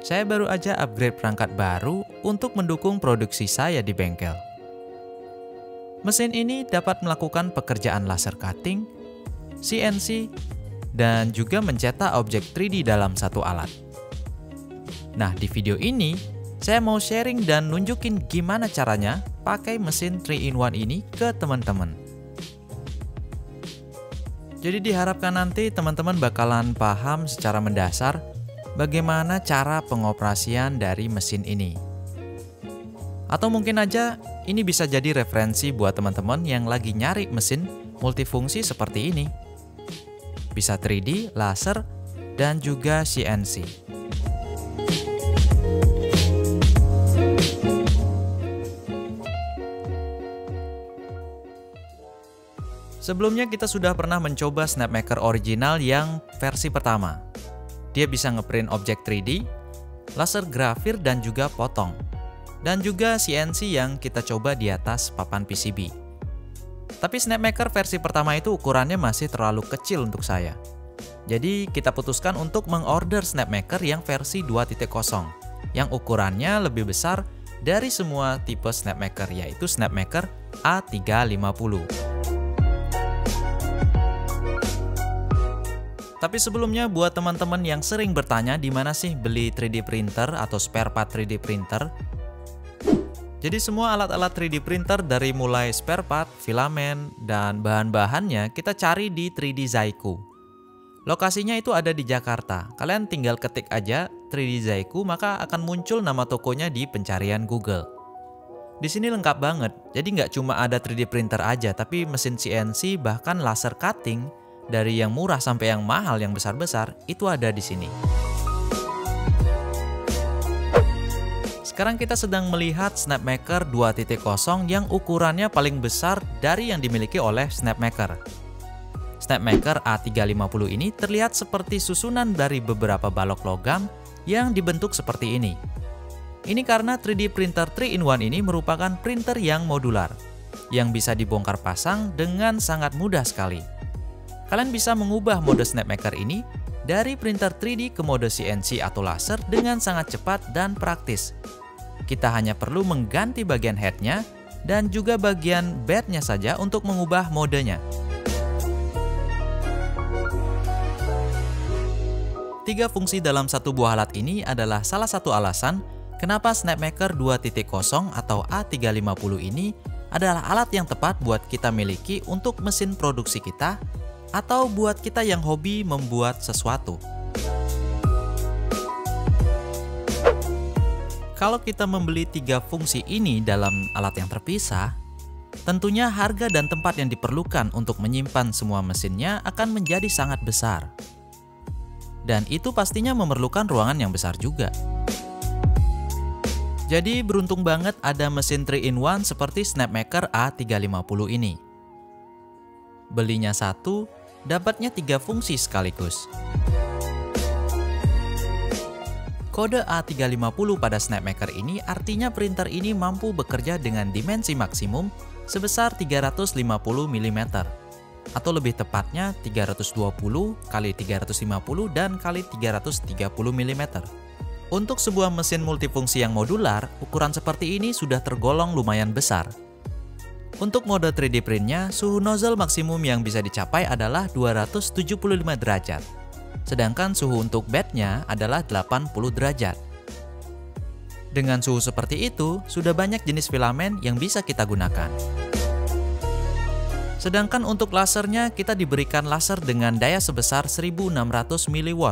Saya baru aja upgrade perangkat baru untuk mendukung produksi saya di bengkel. Mesin ini dapat melakukan pekerjaan laser cutting, CNC, dan juga mencetak objek 3D dalam satu alat. Nah, di video ini, saya mau sharing dan nunjukin gimana caranya pakai mesin 3-in-1 ini ke teman-teman. Jadi diharapkan nanti teman-teman bakalan paham secara mendasar bagaimana cara pengoperasian dari mesin ini. Atau mungkin aja ini bisa jadi referensi buat teman-teman yang lagi nyari mesin multifungsi seperti ini. Bisa 3D, laser, dan juga CNC. Sebelumnya kita sudah pernah mencoba Snapmaker original yang versi pertama. Dia bisa ngeprint objek 3D, laser grafir dan juga potong. Dan juga CNC yang kita coba di atas papan PCB. Tapi Snapmaker versi pertama itu ukurannya masih terlalu kecil untuk saya. Jadi kita putuskan untuk mengorder Snapmaker yang versi 2.0 yang ukurannya lebih besar dari semua tipe Snapmaker, yaitu Snapmaker A350. Tapi sebelumnya buat teman-teman yang sering bertanya di mana sih beli 3D printer atau spare part 3D printer. Jadi semua alat-alat 3D printer dari mulai spare part, filamen, dan bahan-bahannya kita cari di 3D Zaiku. Lokasinya itu ada di Jakarta. Kalian tinggal ketik aja 3D Zaiku maka akan muncul nama tokonya di pencarian Google. Di sini lengkap banget. Jadi nggak cuma ada 3D printer aja, tapi mesin CNC bahkan laser cutting dari yang murah sampai yang mahal yang besar-besar itu ada di sini. Sekarang kita sedang melihat Snapmaker 2.0 yang ukurannya paling besar dari yang dimiliki oleh Snapmaker. Snapmaker A350 ini terlihat seperti susunan dari beberapa balok logam yang dibentuk seperti ini. Ini karena 3D printer 3-in-1 ini merupakan printer yang modular, yang bisa dibongkar pasang dengan sangat mudah sekali. Kalian bisa mengubah mode Snapmaker ini dari printer 3D ke mode CNC atau laser dengan sangat cepat dan praktis. Kita hanya perlu mengganti bagian headnya dan juga bagian bednya saja untuk mengubah modenya. Tiga fungsi dalam satu buah alat ini adalah salah satu alasan kenapa Snapmaker 2.0 atau A350 ini adalah alat yang tepat buat kita miliki untuk mesin produksi kita atau buat kita yang hobi membuat sesuatu. Kalau kita membeli tiga fungsi ini dalam alat yang terpisah, tentunya harga dan tempat yang diperlukan untuk menyimpan semua mesinnya akan menjadi sangat besar. Dan itu pastinya memerlukan ruangan yang besar juga. Jadi beruntung banget ada mesin 3-in-1 seperti Snapmaker A350 ini. Belinya satu, dapatnya tiga fungsi sekaligus. Kode A350 pada Snapmaker ini artinya printer ini mampu bekerja dengan dimensi maksimum sebesar 350 mm atau lebih tepatnya 320 x 350 dan x 330 mm. Untuk sebuah mesin multifungsi yang modular, ukuran seperti ini sudah tergolong lumayan besar. Untuk mode 3D printnya, suhu nozzle maksimum yang bisa dicapai adalah 275 derajat. Sedangkan suhu untuk bednya adalah 80 derajat. Dengan suhu seperti itu, sudah banyak jenis filamen yang bisa kita gunakan. Sedangkan untuk lasernya, kita diberikan laser dengan daya sebesar 1600 mW.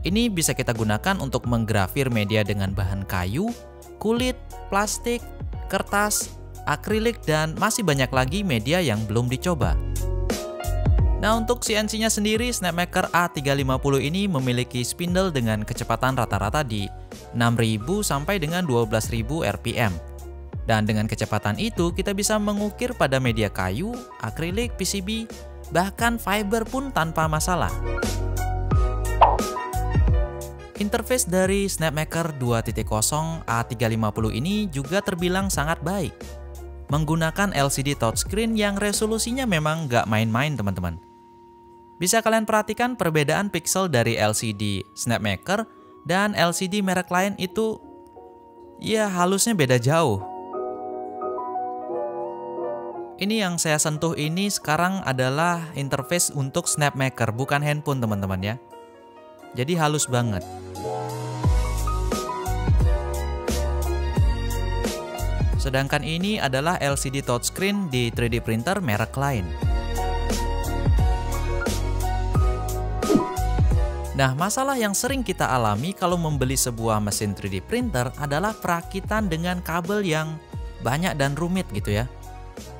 Ini bisa kita gunakan untuk menggrafir media dengan bahan kayu, kulit, plastik, kertas, akrilik, dan masih banyak lagi media yang belum dicoba. Nah, untuk CNC-nya sendiri, Snapmaker A350 ini memiliki spindle dengan kecepatan rata-rata di 6.000 sampai dengan 12.000 RPM. Dan dengan kecepatan itu, kita bisa mengukir pada media kayu, akrilik, PCB, bahkan fiber pun tanpa masalah. Interface dari Snapmaker 2.0 A350 ini juga terbilang sangat baik. Menggunakan LCD touchscreen yang resolusinya memang nggak main-main, teman-teman. Bisa kalian perhatikan perbedaan pixel dari LCD Snapmaker Dan LCD merek lain itu ya halusnya beda jauh. Ini yang saya sentuh ini sekarang adalah interface untuk SnapMaker, bukan handphone teman-teman ya. Jadi halus banget. Sedangkan ini adalah LCD touchscreen di 3D printer merek lain. Nah, masalah yang sering kita alami kalau membeli sebuah mesin 3D printer adalah perakitan dengan kabel yang banyak dan rumit gitu ya.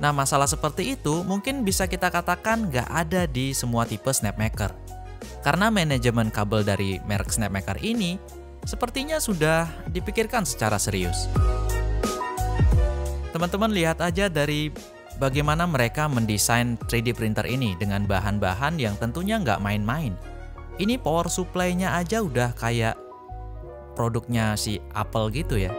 Nah, masalah seperti itu mungkin bisa kita katakan nggak ada di semua tipe SnapMaker. Karena manajemen kabel dari merek SnapMaker ini sepertinya sudah dipikirkan secara serius. Teman-teman lihat aja dari bagaimana mereka mendesain 3D printer ini dengan bahan-bahan yang tentunya nggak main-main. Ini power supply-nya aja udah kayak produknya si Apple gitu ya.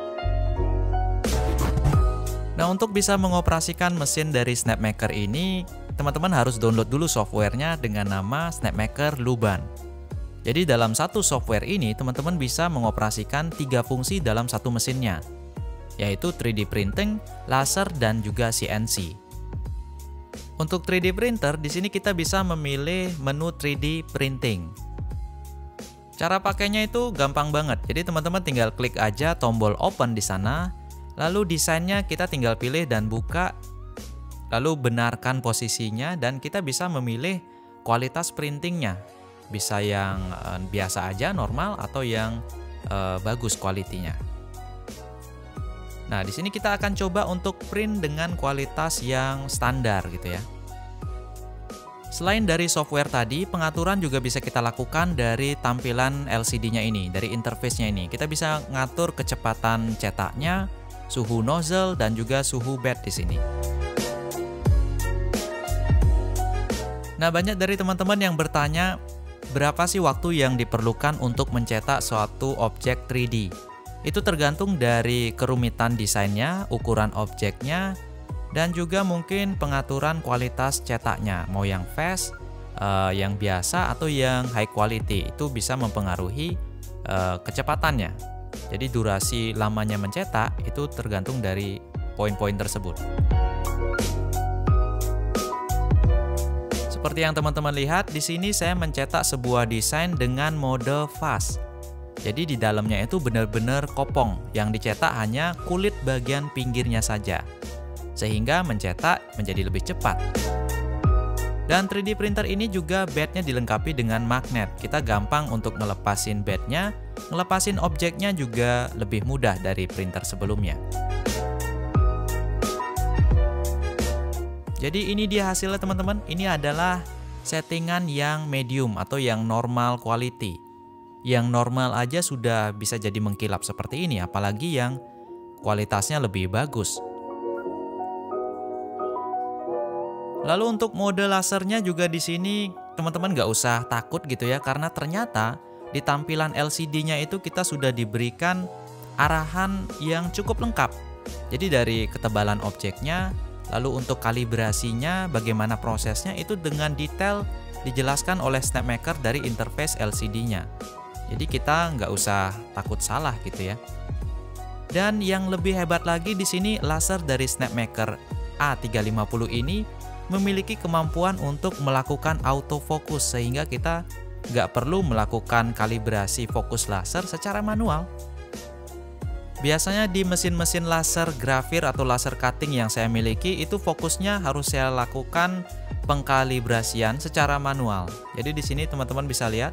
Nah, untuk bisa mengoperasikan mesin dari SnapMaker ini, teman-teman harus download dulu softwarenya dengan nama SnapMaker Luban. Jadi dalam satu software ini, teman-teman bisa mengoperasikan 3 fungsi dalam satu mesinnya, yaitu 3D printing, laser, dan juga CNC. Untuk 3D printer, di sini kita bisa memilih menu 3D printing. Cara pakainya itu gampang banget. Jadi teman-teman tinggal klik aja tombol open di sana. Lalu desainnya kita tinggal pilih dan buka, lalu benarkan posisinya, dan kita bisa memilih kualitas printingnya. Bisa yang biasa aja, normal, atau yang bagus kualitinya. Nah, di sini kita akan coba untuk print dengan kualitas yang standar gitu ya. Selain dari software tadi, pengaturan juga bisa kita lakukan dari tampilan LCD-nya ini, dari interface-nya ini. Kita bisa ngatur kecepatan cetaknya, suhu nozzle, dan juga suhu bed di sini. Nah, banyak dari teman-teman yang bertanya, berapa sih waktu yang diperlukan untuk mencetak suatu objek 3D? Itu tergantung dari kerumitan desainnya, ukuran objeknya, dan juga mungkin pengaturan kualitas cetaknya, mau yang fast, yang biasa, atau yang high quality. Itu bisa mempengaruhi kecepatannya. Jadi durasi lamanya mencetak itu tergantung dari poin-poin tersebut. Seperti yang teman-teman lihat, di sini saya mencetak sebuah desain dengan mode fast. Jadi di dalamnya itu benar-benar kopong, yang dicetak hanya kulit bagian pinggirnya saja, sehingga mencetak menjadi lebih cepat. Dan 3D printer ini juga bednya dilengkapi dengan magnet. Kita gampang untuk ngelepasin bednya, ngelepasin objeknya juga lebih mudah dari printer sebelumnya. Jadi ini dia hasilnya teman-teman. Ini adalah settingan yang medium atau yang normal quality. Yang normal aja sudah bisa jadi mengkilap seperti ini, apalagi yang kualitasnya lebih bagus. Lalu untuk mode lasernya juga di sini teman-teman nggak usah takut gitu ya, karena ternyata di tampilan LCD-nya itu kita sudah diberikan arahan yang cukup lengkap. Jadi dari ketebalan objeknya, lalu untuk kalibrasinya, bagaimana prosesnya, itu dengan detail dijelaskan oleh SnapMaker dari interface LCD-nya. Jadi kita nggak usah takut salah gitu ya. Dan yang lebih hebat lagi di sini, laser dari SnapMaker A350 ini memiliki kemampuan untuk melakukan autofocus, sehingga kita nggak perlu melakukan kalibrasi fokus laser secara manual. Biasanya di mesin-mesin laser grafir atau laser cutting yang saya miliki, itu fokusnya harus saya lakukan pengkalibrasian secara manual. Jadi di sini teman-teman bisa lihat,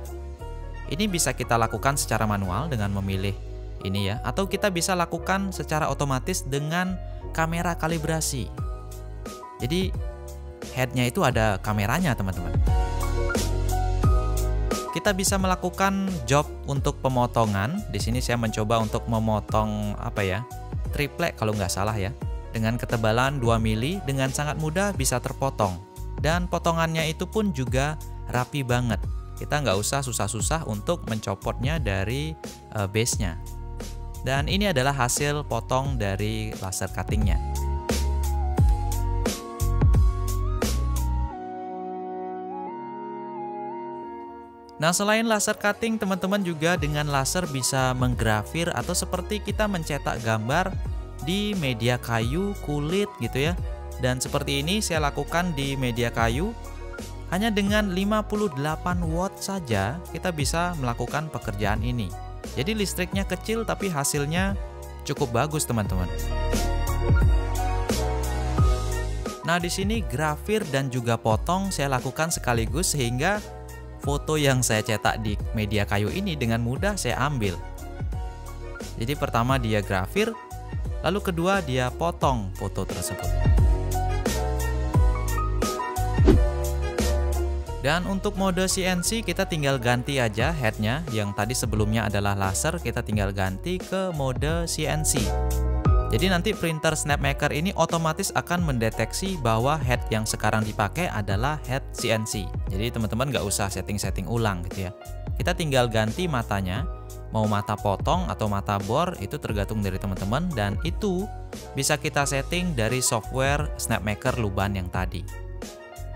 ini bisa kita lakukan secara manual dengan memilih ini ya, atau kita bisa lakukan secara otomatis dengan kamera kalibrasi. Jadi headnya itu ada kameranya teman-teman. Kita bisa melakukan job untuk pemotongan. Di sini saya mencoba untuk memotong triplek kalau nggak salah ya. Dengan ketebalan 2 mili dengan sangat mudah bisa terpotong. Dan potongannya itu pun juga rapi banget. Kita nggak usah susah-susah untuk mencopotnya dari base-nya. Dan ini adalah hasil potong dari laser cuttingnya. Nah, selain laser cutting, teman-teman juga dengan laser bisa menggrafir atau seperti kita mencetak gambar di media kayu, kulit gitu ya. Dan seperti ini saya lakukan di media kayu. Hanya dengan 58 watt saja kita bisa melakukan pekerjaan ini. Jadi listriknya kecil tapi hasilnya cukup bagus, teman-teman. Nah, di sini grafir dan juga potong saya lakukan sekaligus sehingga foto yang saya cetak di media kayu ini dengan mudah saya ambil. Jadi pertama dia grafir, lalu kedua dia potong foto tersebut. Dan untuk mode CNC kita tinggal ganti aja headnya. Yang tadi sebelumnya adalah laser, kita tinggal ganti ke mode CNC. Jadi nanti printer Snapmaker ini otomatis akan mendeteksi bahwa head yang sekarang dipakai adalah head CNC. Jadi teman-teman nggak usah setting-setting ulang gitu ya. Kita tinggal ganti matanya, mau mata potong atau mata bor itu tergantung dari teman-teman, dan itu bisa kita setting dari software Snapmaker Luban yang tadi.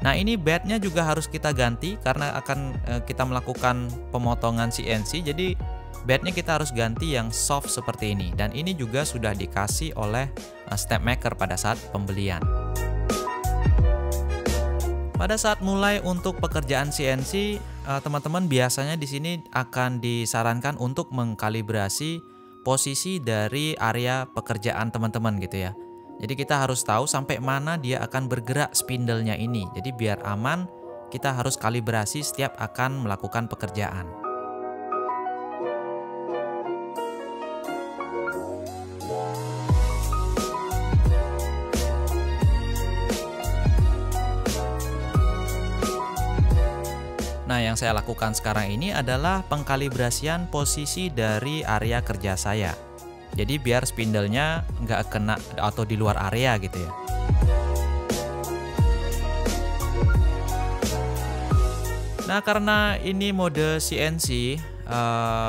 Nah, ini bednya juga harus kita ganti karena akan kita melakukan pemotongan CNC. Jadi bednya kita harus ganti yang soft seperti ini, dan ini juga sudah dikasih oleh Snapmaker pada saat pembelian. Pada saat mulai untuk pekerjaan CNC, teman-teman biasanya di sini akan disarankan untuk mengkalibrasi posisi dari area pekerjaan teman-teman gitu ya. Jadi kita harus tahu sampai mana dia akan bergerak spindle-nya ini. Jadi biar aman, kita harus kalibrasi setiap akan melakukan pekerjaan. Nah, yang saya lakukan sekarang ini adalah pengkalibrasian posisi dari area kerja saya. Jadi biar spindle-nya nggak kena atau di luar area gitu ya. Nah, karena ini mode CNC,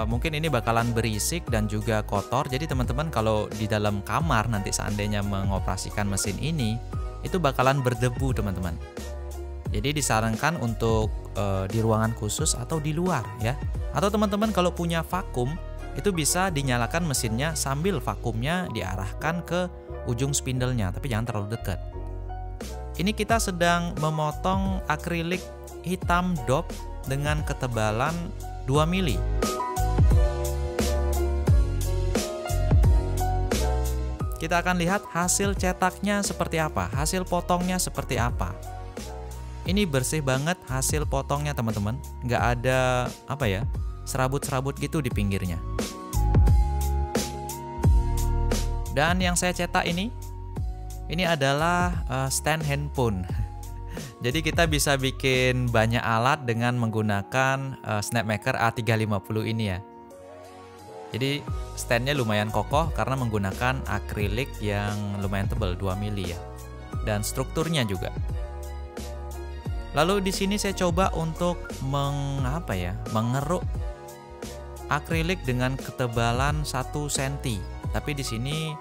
mungkin ini bakalan berisik dan juga kotor. Jadi teman-teman kalau di dalam kamar nanti seandainya mengoperasikan mesin ini, itu bakalan berdebu, teman-teman. Jadi disarankan untuk di ruangan khusus atau di luar ya. Atau teman-teman kalau punya vakum, itu bisa dinyalakan mesinnya sambil vakumnya diarahkan ke ujung spindle-nya, tapi jangan terlalu dekat. Ini kita sedang memotong akrilik hitam dop dengan ketebalan 2 mili. Kita akan lihat hasil cetaknya seperti apa, hasil potongnya seperti apa. Ini bersih banget hasil potongnya, teman-teman. Nggak ada apa ya, serabut-serabut gitu di pinggirnya. Dan yang saya cetak ini adalah stand handphone. Jadi kita bisa bikin banyak alat dengan menggunakan Snapmaker A350 ini ya. Jadi standnya lumayan kokoh karena menggunakan akrilik yang lumayan tebal 2 mili ya. Dan strukturnya juga. Lalu di sini saya coba untuk mengeruk akrilik dengan ketebalan 1 cm. Tapi di sini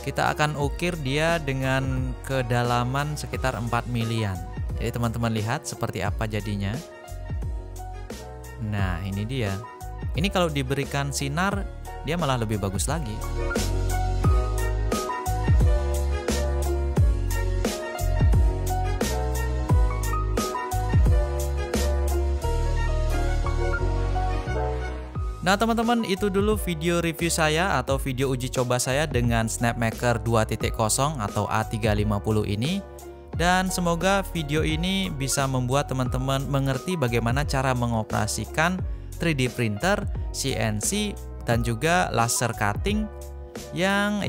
kita akan ukir dia dengan kedalaman sekitar 4 milian. Jadi teman-teman lihat seperti apa jadinya. Nah, ini dia. Ini kalau diberikan sinar, dia malah lebih bagus lagi. Nah teman-teman, itu dulu video review saya atau video uji coba saya dengan Snapmaker 2.0 atau A350 ini. Dan semoga video ini bisa membuat teman-teman mengerti bagaimana cara mengoperasikan 3D printer, CNC, dan juga laser cutting yang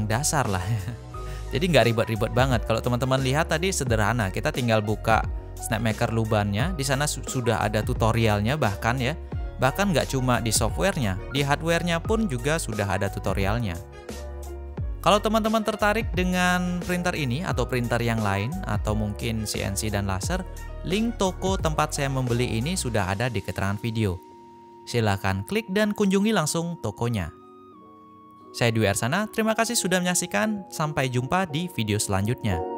dasar lah. Jadi nggak ribet-ribet banget. Kalau teman-teman lihat tadi sederhana, kita tinggal buka Snapmaker Lubannya. Di sana sudah ada tutorialnya bahkan ya. Bahkan nggak cuma di softwarenya, di hardwarenya pun juga sudah ada tutorialnya. Kalau teman-teman tertarik dengan printer ini atau printer yang lain, atau mungkin CNC dan laser, link toko tempat saya membeli ini sudah ada di keterangan video. Silahkan klik dan kunjungi langsung tokonya. Saya Dwi Arsana, terima kasih sudah menyaksikan, sampai jumpa di video selanjutnya.